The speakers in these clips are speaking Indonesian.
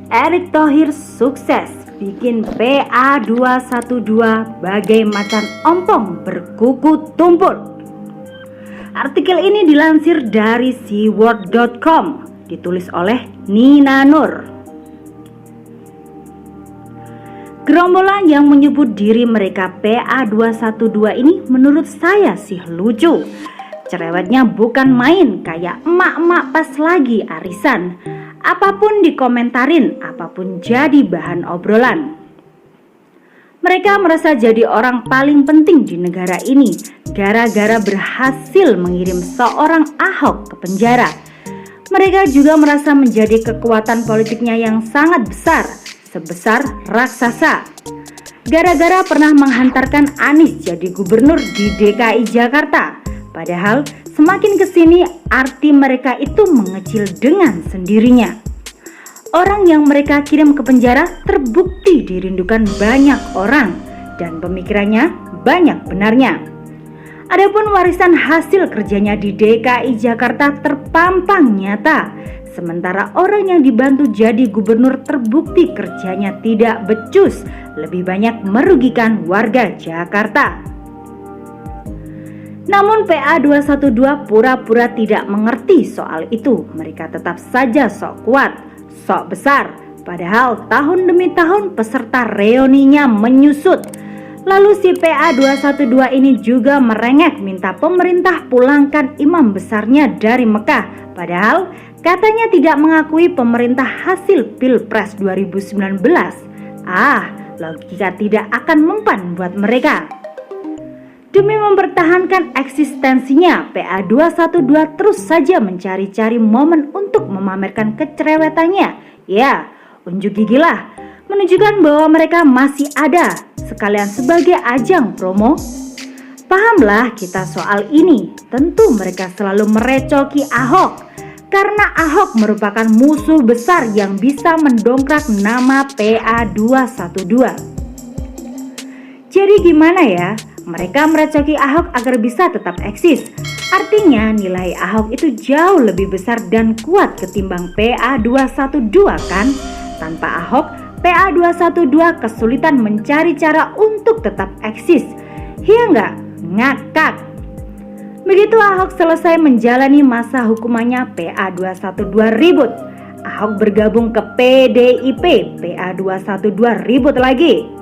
Erick Thohir sukses bikin PA212 bagai macan ompong berkuku tumpul. Artikel ini dilansir dari seaworld.com, ditulis oleh Nina Nur. Gerombolan yang menyebut diri mereka PA212 ini menurut saya sih lucu. Cerewetnya bukan main, kayak emak-emak pas lagi arisan. Apapun dikomentarin, apapun jadi bahan obrolan. Mereka merasa jadi orang paling penting di negara ini gara-gara berhasil mengirim seorang Ahok ke penjara. Mereka juga merasa menjadi kekuatan politiknya yang sangat besar, sebesar raksasa. Gara-gara pernah menghantarkan Anies jadi gubernur di DKI Jakarta. Padahal semakin kesini arti mereka itu mengecil dengan sendirinya. Orang yang mereka kirim ke penjara terbukti dirindukan banyak orang dan pemikirannya banyak benarnya. Adapun warisan hasil kerjanya di DKI Jakarta terpampang nyata. Sementara orang yang dibantu jadi gubernur terbukti kerjanya tidak becus, lebih banyak merugikan warga Jakarta. Namun PA212 pura-pura tidak mengerti soal itu. Mereka tetap saja sok kuat, sok besar. Padahal tahun demi tahun peserta reuninya menyusut. Lalu si PA212 ini juga merengek minta pemerintah pulangkan imam besarnya dari Mekah. Padahal katanya tidak mengakui pemerintah hasil Pilpres 2019. Logika tidak akan mempan buat mereka. Demi mempertahankan eksistensinya, PA212 terus saja mencari-cari momen untuk memamerkan kecerewetannya. Ya, unjuk gigilah, menunjukkan bahwa mereka masih ada, sekalian sebagai ajang promo. Pahamlah kita soal ini. Tentu mereka selalu merecoki Ahok, karena Ahok merupakan musuh besar yang bisa mendongkrak nama PA212. Jadi gimana ya? Mereka merecoki Ahok agar bisa tetap eksis. Artinya nilai Ahok itu jauh lebih besar dan kuat ketimbang PA212 kan? Tanpa Ahok, PA212 kesulitan mencari cara untuk tetap eksis. Iya enggak? Ngakak. Begitu Ahok selesai menjalani masa hukumannya, PA212 ribut. Ahok bergabung ke PDIP, PA212 ribut lagi.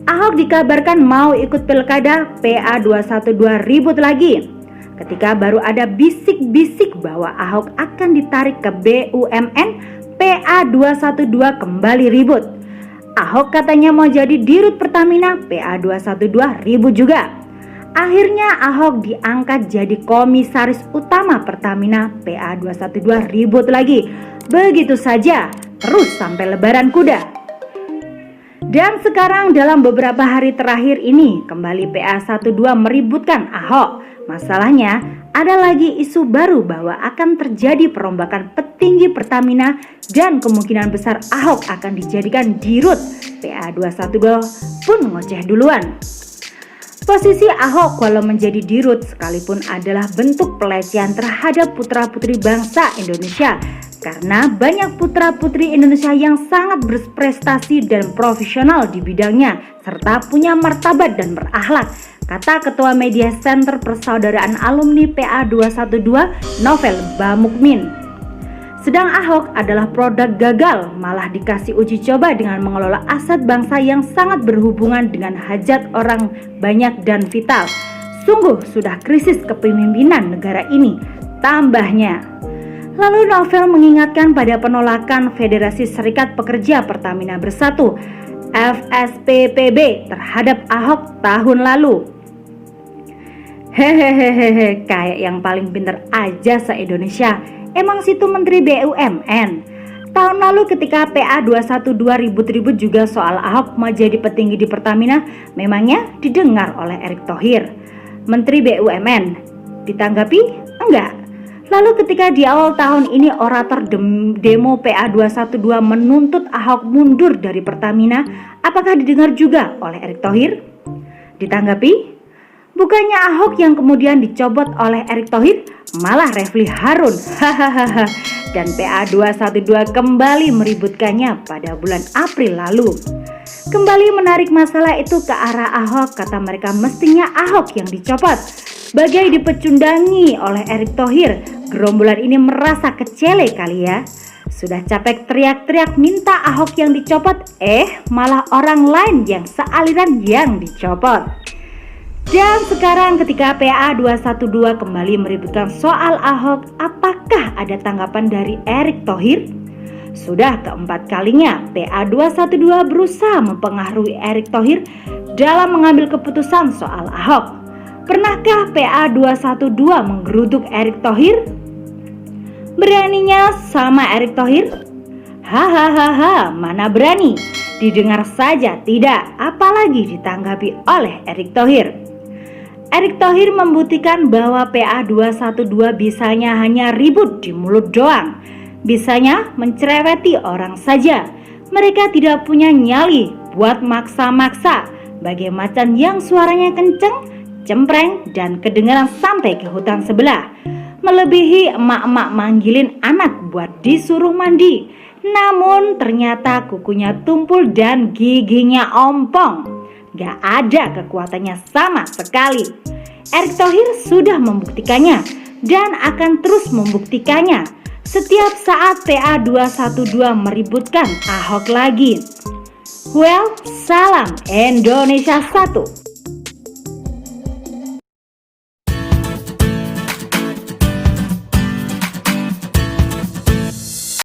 Ahok dikabarkan mau ikut pilkada, PA212 ribut lagi. Ketika baru ada bisik-bisik bahwa Ahok akan ditarik ke BUMN, PA212 kembali ribut. Ahok katanya mau jadi dirut Pertamina, PA212 ribut juga. Akhirnya Ahok diangkat jadi komisaris utama Pertamina, PA212 ribut lagi. Begitu saja, terus sampai lebaran kuda. Dan sekarang dalam beberapa hari terakhir ini kembali PA12 meributkan Ahok. Masalahnya ada lagi isu baru bahwa akan terjadi perombakan petinggi Pertamina dan kemungkinan besar Ahok akan dijadikan dirut. PA212 pun ngoceh duluan. Posisi Ahok walau menjadi dirut sekalipun adalah bentuk pelecehan terhadap putra-putri bangsa Indonesia. Karena banyak putra-putri Indonesia yang sangat berprestasi dan profesional di bidangnya serta punya martabat dan berakhlak, kata Ketua Media Center Persaudaraan Alumni PA212 Novel Bamukmin. Sedang Ahok adalah produk gagal, malah dikasih uji coba dengan mengelola aset bangsa yang sangat berhubungan dengan hajat orang banyak dan vital. Sungguh sudah krisis kepemimpinan negara ini, tambahnya. Lalu Novel mengingatkan pada penolakan Federasi Serikat Pekerja Pertamina Bersatu FSPPB terhadap Ahok tahun lalu. Hehehehe, kayak yang paling pintar aja se-Indonesia. Emang situ Menteri BUMN. Tahun lalu ketika PA212 ribut-ribut juga soal Ahok mau jadi petinggi di Pertamina, memangnya didengar oleh Erick Thohir, Menteri BUMN. Ditanggapi? Enggak. Lalu ketika di awal tahun ini orator demo PA212 menuntut Ahok mundur dari Pertamina, apakah didengar juga oleh Erick Thohir? Ditanggapi? Bukannya Ahok yang kemudian dicobot oleh Erick Thohir, malah Refli Harun. Hahaha. Dan PA212 kembali meributkannya pada bulan April lalu. Kembali menarik masalah itu ke arah Ahok. Kata mereka mestinya Ahok yang dicopot. Bagai dipecundangi oleh Erick Thohir, gerombolan ini merasa kecele kali ya. Sudah capek teriak-teriak minta Ahok yang dicopot, malah orang lain yang sealiran yang dicopot. Dan sekarang ketika PA212 kembali meributkan soal Ahok, apakah ada tanggapan dari Erick Thohir? Sudah keempat kalinya PA212 berusaha mempengaruhi Erick Thohir dalam mengambil keputusan soal Ahok. Pernahkah PA212 menggeruduk Erick Thohir? Beraninya sama Erick Thohir? Hahaha, mana berani. Didengar saja tidak, apalagi ditanggapi oleh Erick Thohir. Erick Thohir membuktikan bahwa PA212 bisanya hanya ribut di mulut doang. Bisanya mencereweti orang saja. Mereka tidak punya nyali buat maksa-maksa. Bagai macan yang suaranya kenceng, cempreng, dan kedengaran sampai ke hutan sebelah. Melebihi emak-emak manggilin anak buat disuruh mandi. Namun ternyata kukunya tumpul dan giginya ompong. Gak ada kekuatannya sama sekali. Erick Thohir sudah membuktikannya dan akan terus membuktikannya setiap saat PA212 meributkan Ahok lagi. Well, salam Indonesia 1.